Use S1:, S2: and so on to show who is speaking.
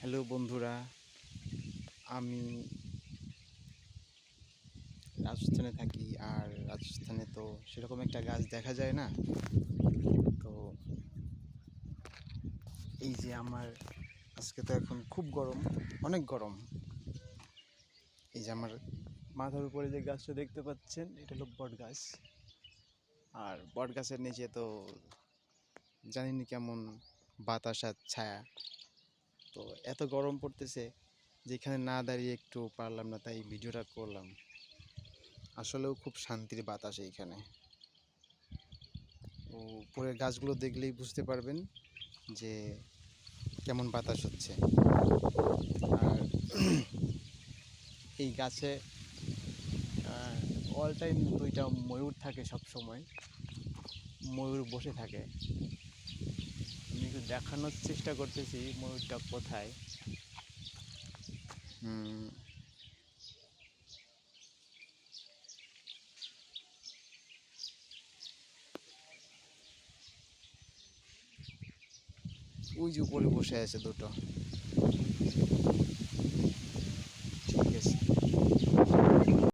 S1: Hello বন্ধুরা, আমি রাজস্থানে থাকি। আর রাজস্থানে তো সেরকম একটা গাছ দেখা যায় না। তো এই যে আজকে তো এখন খুব গরম, অনেক গরম। এই যে আমার মাথার উপরে যে গাছটা দেখতে পাচ্ছেন, এটা হলো বট গাছ। আর বট গাছের নিচে তো জানি না কেমন বাতাস আর ছায়া। তো এত গরম পড়তেছে যেখানে না দাঁড়িয়ে একটু পারলাম না, তাই ভিডিওটা করলাম। আসলেও খুব শান্তির বাতাস এইখানে। ও উপরের গাছগুলো দেখলেই বুঝতে পারবেন যে কেমন বাতাস হচ্ছে। আর এই গাছে অল টাইম দুইটা ময়ূর থাকে, সব সময় ময়ূর বসে থাকে। আমি একটু দেখানোর চেষ্টা করতেছি ময়ূরটা কোথায়। ওই যে উপরে বসে আছে দুটো।